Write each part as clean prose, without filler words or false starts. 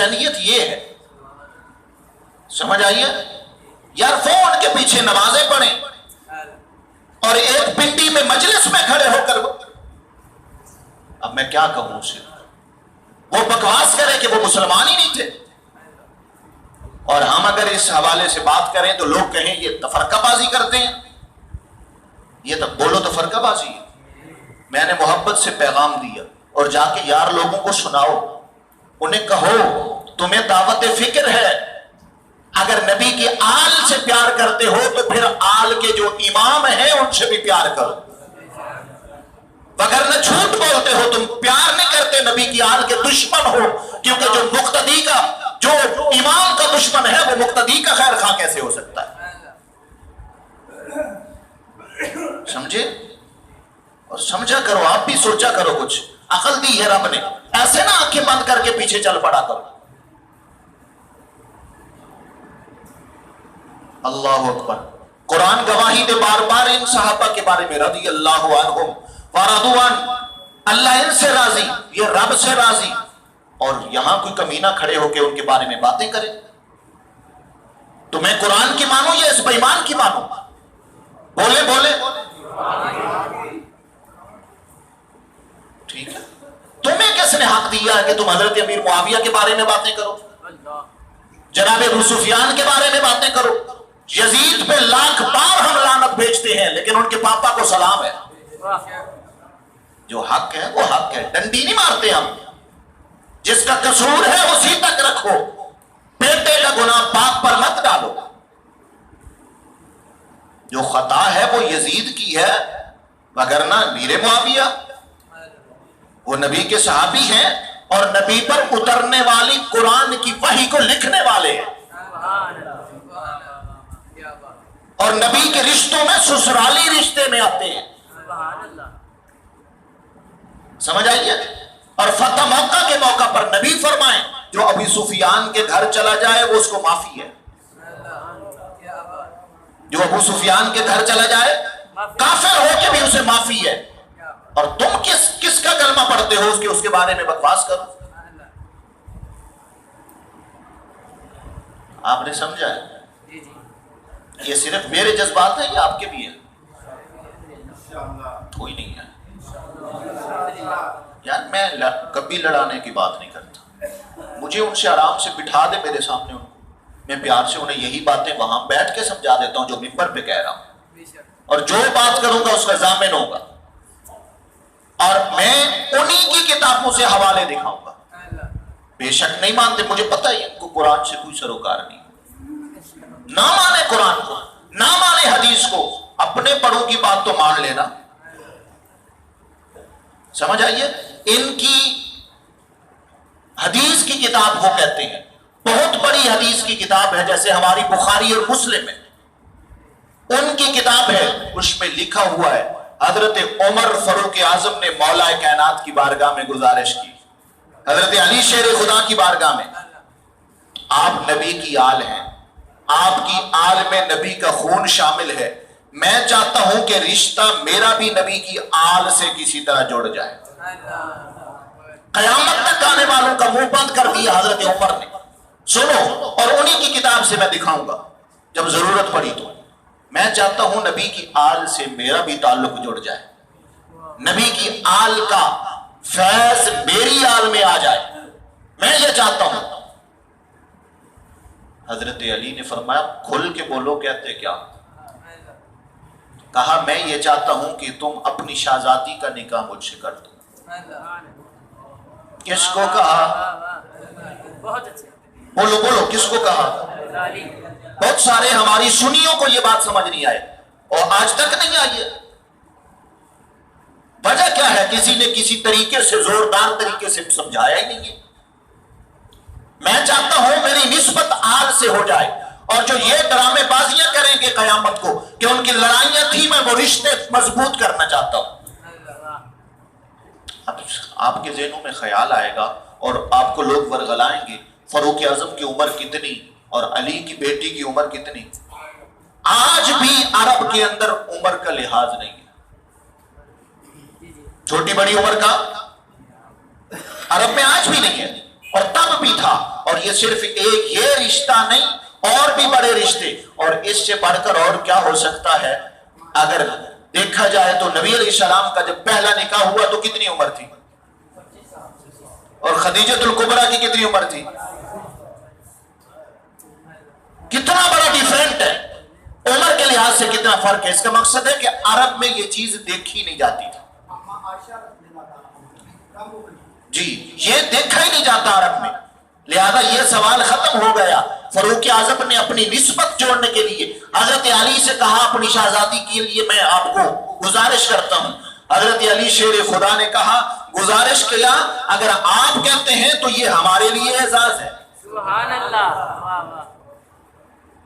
ذہنیت یہ ہے. سمجھ آئیے یار، فون کے پیچھے نمازیں پڑھیں اور ایک پنڈی میں مجلس میں کھڑے ہو کر، اب میں کیا کہوں اسے، وہ بکواس کرے کہ وہ مسلمان ہی نہیں تھے. اور ہم اگر اس حوالے سے بات کریں تو لوگ کہیں یہ تفرقہ بازی کرتے ہیں. یہ تو بولو تفرقہ بازی ہے. میں نے محبت سے پیغام دیا اور جا کے یار لوگوں کو سناؤ، انہیں کہو تمہیں دعوت فکر ہے، اگر نبی کی آل سے پیار کرتے ہو تو پھر آل کے جو امام ہیں ان سے بھی پیار کرو، وگرنہ جھوٹ بولتے ہو، تم پیار نہیں کرتے، نبی کی آل کے دشمن ہو. کیونکہ جو مقتدی کا، جو امام کا دشمن ہے وہ مقتدی کا خیر خواہ کیسے ہو سکتا ہے؟ سمجھے؟ اور سمجھا کرو، آپ بھی سوچا کرو، کچھ عقل دی ہے رب نے، ایسے نہ آنکھیں بند کر کے پیچھے چل پڑا کرو. اللہ اکبر. قرآن گواہی دے بار بار ان صحابہ کے بارے میں، رضی اللہ عنہم ورضوا عنہ، اللہ ان سے راضی، یہ رب سے راضی. اور یہاں کوئی کمینہ کھڑے ہو کے ان کے بارے میں باتیں کرے. تو میں قرآن کی مانوں یا اس بے ایمان کی مانوں؟ بولے بولے. ٹھیک ہے، تمہیں کس نے حق دیا ہے کہ تم حضرت امیر معاویہ کے بارے میں باتیں کرو، جناب ابو سفیان کے بارے میں باتیں کرو؟ یزید پہ لاکھ بار ہم لعنت بھیجتے ہیں لیکن ان کے پاپا کو سلام ہے. جو حق ہے وہ حق ہے، ڈنڈی نہیں مارتے ہم. جس کا قصور ہے اسی تک رکھو، بیٹے کا گناہ باپ پر مت ڈالو. جو خطا ہے وہ یزید کی ہے، وگرنہ امیر معاویہ وہ نبی کے صحابی ہیں اور نبی پر اترنے والی قرآن کی وحی کو لکھنے والے ہیں، اور نبی کے رشتوں میں سسرالی رشتے میں آتے ہیں. سمجھ آئیے؟ اور فتح موقع کے موقع پر نبی فرمائیں جو ابو سفیان کے گھر چلا جائے وہ اس کو معافی ہے. جو ابو سفیان کے گھر چلا جائے کافر ہو کے بھی اسے معافی ہے. اور تم کس کا کلمہ پڑھتے ہو اس کے بارے میں بکواس کرو. آپ نے سمجھا ہے؟ یہ صرف میرے جذبات ہیں یا آپ کے بھی ہیں؟ کوئی نہیں ہے یار. میں کبھی لڑانے کی بات نہیں کرتا. مجھے ان سے آرام سے بٹھا دے میرے سامنے، ان کو میں پیار سے انہیں یہی باتیں وہاں بیٹھ کے سمجھا دیتا ہوں جو ممبر پہ کہہ رہا ہوں. اور جو بات کروں گا اس کا ضامن ہوگا، اور میں انہی کی کتابوں سے حوالے دکھاؤں گا. بے شک نہیں مانتے، مجھے پتہ ہے ان کو قرآن سے کوئی سروکار نہیں. نہ مانے قرآن کو، نہ مانے حدیث کو، اپنے بڑوں کی بات تو مان لینا. سمجھ آئیے؟ ان کی حدیث کی کتاب وہ کہتے ہیں بہت بڑی حدیث کی کتاب ہے، جیسے ہماری بخاری اور مسلم ہے، ان کی کتاب ہے. اس میں لکھا ہوا ہے حضرت عمر فاروق اعظم نے مولا کائنات کی بارگاہ میں گزارش کی، حضرت علی شیر خدا کی بارگاہ میں، آپ نبی کی آل ہیں، آپ کی آل میں نبی کا خون شامل ہے، میں چاہتا ہوں کہ رشتہ میرا بھی نبی کی آل سے کسی طرح جڑ جائے. قیامت تک آنے والوں کا منہ بند کر دیا حضرت عمر نے. سنو، اور انہی کی کتاب سے میں دکھاؤں گا جب ضرورت پڑی تو. میں چاہتا ہوں نبی کی آل سے میرا بھی تعلق جڑ جائے، نبی کی آل کا فیض میری آل میں آ جائے، میں یہ چاہتا ہوں. حضرت علی نے فرمایا کھل کے بولو، کہتے کیا؟ کہا میں یہ چاہتا ہوں کہ تم اپنی شہزادی کا نکاح مجھ سے کر دو. کس کو کہا؟ بولو بولو، کس کو کہا؟ بہت سارے ہماری سنیوں کو یہ بات سمجھ نہیں آئے اور آج تک نہیں آئی ہے. وجہ کیا ہے؟ کسی نے کسی طریقے سے، زوردار طریقے سے سمجھایا ہی نہیں ہے. میں چاہتا ہوں میری نسبت آل سے ہو جائے، اور جو یہ ڈرامے بازیاں کریں گے قیامت کو کہ ان کی لڑائیاں تھی، میں وہ رشتے مضبوط کرنا چاہتا ہوں. اب آپ کے ذہنوں میں خیال آئے گا اور آپ کو لوگ ورغلائیں گے فاروق اعظم کی عمر کتنی اور علی کی بیٹی کی عمر کتنی. آج بھی عرب کے اندر عمر کا لحاظ نہیں ہے، چھوٹی بڑی عمر کا عرب میں آج بھی نہیں ہے، اور تب بھی تھا. اور اور یہ صرف ایک یہ رشتہ نہیں، اور بھی بڑے رشتے، اور اس سے بڑھ کر اور کیا ہو سکتا ہے؟ اگر دیکھا جائے تو نبی علیہ السلام کا جب پہلا نکاح ہوا تو کتنی عمر تھی؟ اور خدیجۃ الکبریٰ کی کتنی عمر تھی؟ کتنا بڑا ڈیفرنٹ ہے، عمر کے لحاظ سے کتنا فرق ہے۔ اس کا مقصد ہے کہ عرب میں یہ چیز دیکھی نہیں جاتی تھی، جی یہ دیکھا ہی نہیں جاتا عرب میں، لہذا یہ سوال ختم ہو گیا۔ فاروق اعظم نے اپنی نسبت جوڑنے کے لیے حضرت علی سے کہا اپنی شہزادی کے لیے میں آپ کو گزارش کرتا ہوں۔ حضرت علی شیر خدا نے کہا گزارش کیا، اگر آپ کہتے ہیں تو یہ ہمارے لیے اعزاز ہے، سبحان اللہ،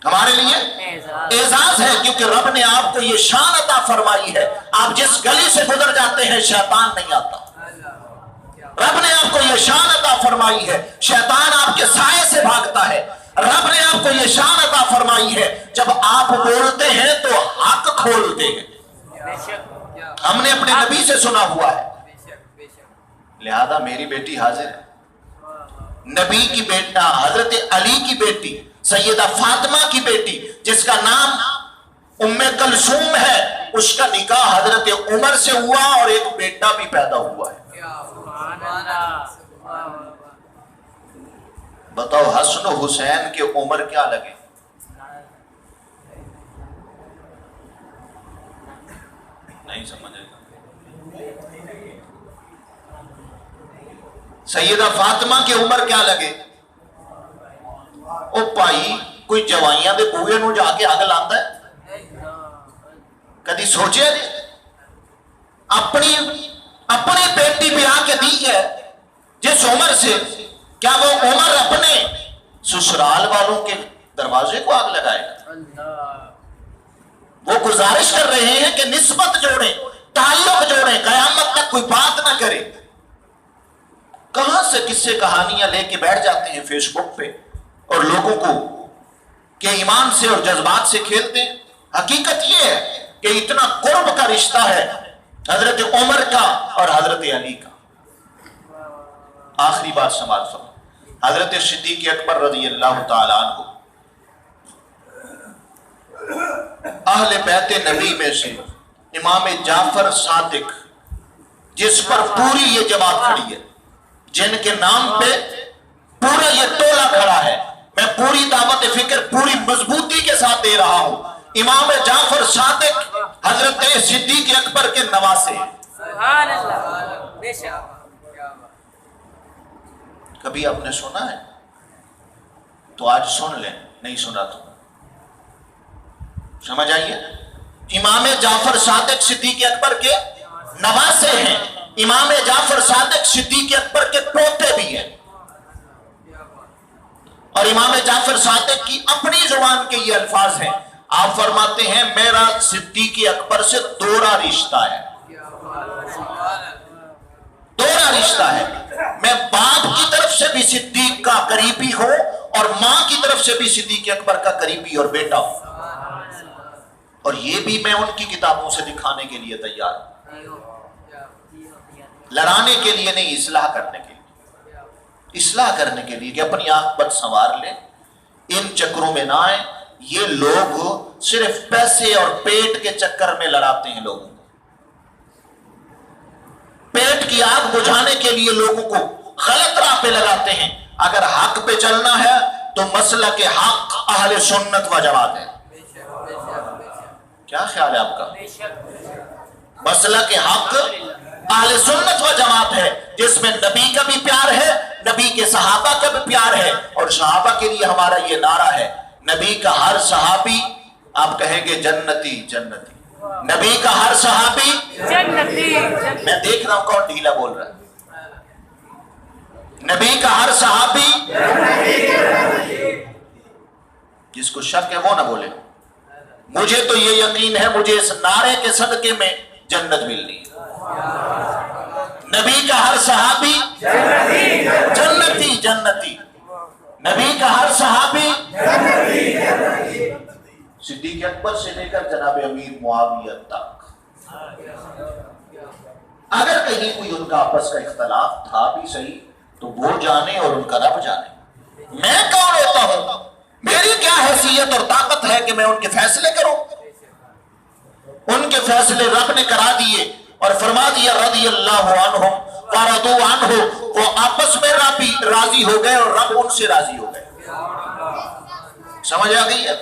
ہمارے لیے اعزاز ہے، کیونکہ رب نے آپ کو یہ شان عطا فرمائی ہے، آپ جس گلی سے گزر جاتے ہیں شیطان نہیں آتا۔ رب نے آپ کو یہ شان عطا فرمائی ہے، شیطان آپ کے سائے سے بھاگتا ہے۔ رب نے آپ کو یہ شان عطا فرمائی ہے، جب آپ بولتے ہیں تو حق کھولتے ہیں، ہم نے اپنے نبی سے سنا ہوا ہے۔ لہذا میری بیٹی حاضر ہے، نبی کی بیٹا حضرت علی کی بیٹی سیدہ فاطمہ کی بیٹی جس کا نام ام کلثوم ہے، اس کا نکاح حضرت عمر سے ہوا اور ایک بیٹا بھی پیدا ہوا ہے۔ بتاؤ حسن و حسین کے عمر کیا لگے؟ نہیں سمجھے گا۔ سیدہ فاطمہ کی عمر کیا لگے؟ او بھائی کوئی جوائیاں دے بوئے نو جا کے اگ لاتا ہے؟ کدی سوچے جی اپنی بیٹی بیاہ کے دی ہے جس عمر سے، کیا وہ عمر اپنے سسرال والوں کے دروازے کو آگ لگائے گا؟ وہ گزارش کر رہے ہیں کہ نسبت جوڑیں، تعلق جوڑیں، قیامت تک کوئی بات نہ کرے۔ کہاں سے قصے کہانیاں لے کے بیٹھ جاتے ہیں فیس بک پہ اور لوگوں کو کہ ایمان سے اور جذبات سے کھیلتے ہیں۔ حقیقت یہ ہے کہ اتنا قرب کا رشتہ ہے حضرت عمر کا اور حضرت علی کا۔ آخری بات سماعت فرمائیں، حضرت صدیق اکبر رضی اللہ تعالیٰ عنہ اہل بیت نبی میں سے امام جعفر صادق، جس پر پوری یہ جماعت کھڑی ہے، جن کے نام پہ پورا یہ ٹولہ کھڑا ہے، میں پوری دعوت فکر پوری مضبوطی کے ساتھ دے رہا ہوں، امام جعفر صادق حضرت صدیق اکبر کے نواسے ہیں۔ سبحان اللہ، بے شک۔ کبھی آپ نے سنا ہے تو آج سن لیں، نہیں سنا تو سمجھ آئیے۔ امام جعفر صادق صدیق اکبر کے نواسے ہیں، امام جعفر صادق صدیق اکبر کے پوتے بھی ہیں، اور امام جعفر صادق کی اپنی زبان کے یہ الفاظ ہیں، آپ فرماتے ہیں میرا صدیق اکبر سے دوہرا رشتہ ہے، دوہرا رشتہ ہے، میں باپ کی طرف سے بھی صدیق کا قریبی ہوں اور ماں کی طرف سے بھی صدیق اکبر کا قریبی اور بیٹا ہوں، اور یہ بھی میں ان کی کتابوں سے دکھانے کے لیے تیار ہوں، لڑانے کے لیے نہیں، اصلاح کرنے کے لیے، اصلاح کرنے کے لیے کہ اپنی آنکھ بد سنوار لیں، ان چکروں میں نہ آئیں۔ یہ لوگ صرف پیسے اور پیٹ کے چکر میں لڑاتے ہیں، لوگوں کو پیٹ کی آگ بجھانے کے لیے لوگوں کو غلط راہ پہ لگاتے ہیں۔ اگر حق پہ چلنا ہے تو مسلک حق اہل سنت و جماعت ہے۔ کیا خیال ہے آپ کا؟ مسلک حق اہل سنت و جماعت ہے، جس میں نبی کا بھی پیار ہے، نبی کے صحابہ کا بھی پیار ہے، اور صحابہ کے لیے ہمارا یہ نعرہ ہے، نبی کا ہر صحابی، آپ کہیں گے جنتی جنتی، نبی کا ہر صحابی جنتی۔ میں دیکھ رہا ہوں کون ڈھیلا بول رہا ہے، نبی کا ہر صحابی، جس کو شک ہے وہ نہ بولے، مجھے تو یہ یقین ہے، مجھے اس نعرے کے صدقے میں جنت ملنی ہے۔ نبی کا ہر صحابی جنتی جنتی، نبی کا ہر صحابی صدیق اکبر سے لے کر جناب امیر معاویہ تک۔ اگر کہیں کوئی ان کا آپس کا اختلاف تھا بھی صحیح تو وہ جانے اور ان کا رب جانے، حیثیت اور طاقت ہے کہ میں ان کے فیصلے کروں؟ ان کے فیصلے رب نے کرا دیے اور فرما دیا رضی اللہ عنہم ورضوا عنہ، وہ آپس میں راضی ہو گئے اور رب ان سے راضی ہو گئے۔ سمجھ آ گئی ہے؟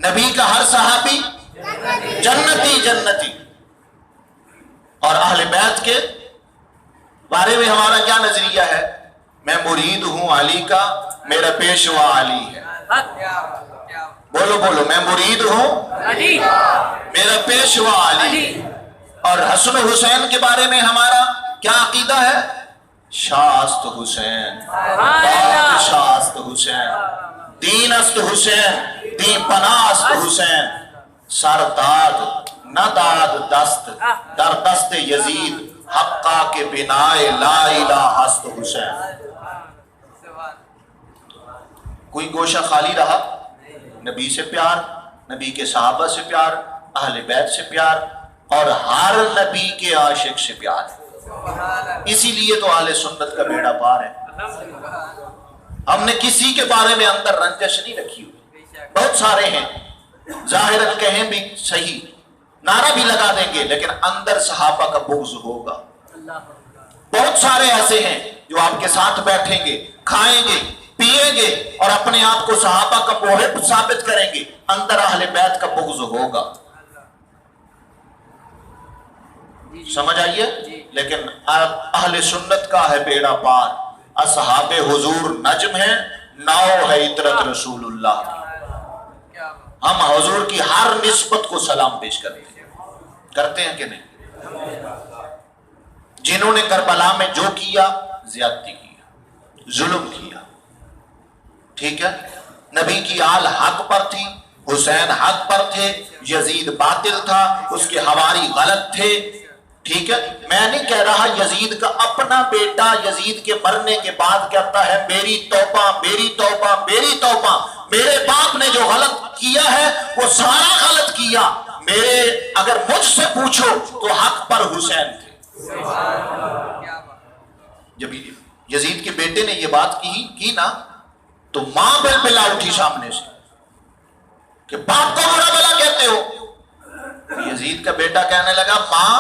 نبی کا ہر صحابی جنتی جنتی۔ اور اہل بیت کے بارے میں ہمارا کیا نظریہ ہے؟ میں مرید ہوں علی کا، میرا پیشوا علی ہے۔ بولو بولو، میں مرید ہوں علی، میرا پیشوا علی۔ اور حسن حسین کے بارے میں ہمارا کیا عقیدہ ہے؟ شاست حسین، پاک شاست حسین، دین است حسین، دین پناہ است حسین، سر داد نہ داد دست در دست یزید، حقا کے بنائے لا الہ است حسین۔ کوئی گوشہ خالی رہا؟ نبی سے پیار، نبی کے صحابہ سے پیار، اہل بیت سے پیار، اور ہر نبی کے عاشق سے پیار ہے۔ اسی لیے تو اہل سنت کا بیڑا پار ہے۔ ہم نے کسی کے بارے میں اندر رنجش نہیں رکھی ہوئی۔ بہت سارے ہیں ظاہراً کہیں بھی صحیح، نعرہ بھی لگا دیں گے، لیکن اندر صحابہ کا بغض ہوگا۔ بہت سارے ایسے ہیں جو آپ کے ساتھ بیٹھیں گے، کھائیں گے، پیئیں گے اور اپنے آپ کو صحابہ کا محب ثابت کریں گے، اندر اہل بیت کا بغض ہوگا۔ سمجھ آئیے؟ لیکن اہل سنت کا ہے بیڑا پار۔ اصحاب حضور نجم ہیں، ناؤ ہے عطرت رسول اللہ کی۔ ہم حضور کی ہر نسبت کو سلام پیش کرتے ہیں کہ نہیں؟ جنہوں نے کربلا میں جو کیا، زیادتی کیا، ظلم کیا، ٹھیک ہے؟ نبی کی آل حق پر تھی، حسین حق پر تھے، یزید باطل تھا، اس کے حواری غلط تھے، ٹھیک ہے؟ میں نہیں کہہ رہا یزید کا اپنا بیٹا یزید کے مرنے کے بعد کہتا ہے میری توبہ میری توبہ میری توبہ، میرے باپ نے جو غلط کیا ہے وہ سارا غلط کیا، میرے اگر مجھ سے پوچھو تو حق پر حسین تھے۔ جب یزید کے بیٹے نے یہ بات کی نا تو ماں بل بلا اٹھی سامنے سے کہ باپ کو برا بلا کہتے ہو۔ یزید کا بیٹا کہنے لگا ماں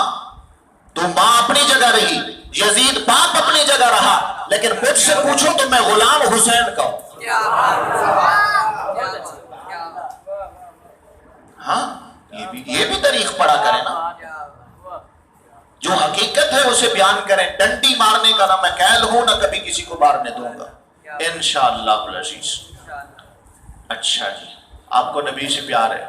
تو ماں اپنی جگہ رہی، یزید باپ اپنی جگہ رہا، لیکن مجھ سے پوچھو تو میں غلام حسین کا ہوں۔ ہاں یہ بھی تاریخ پڑھا کرے نا، جو حقیقت ہے اسے بیان کریں۔ ڈنڈی مارنے کا نہ میں قائل ہوں، نہ کبھی کسی کو مارنے دوں گا انشاءاللہ العزیز۔ اچھا جی، آپ کو نبی سے پیار ہے؟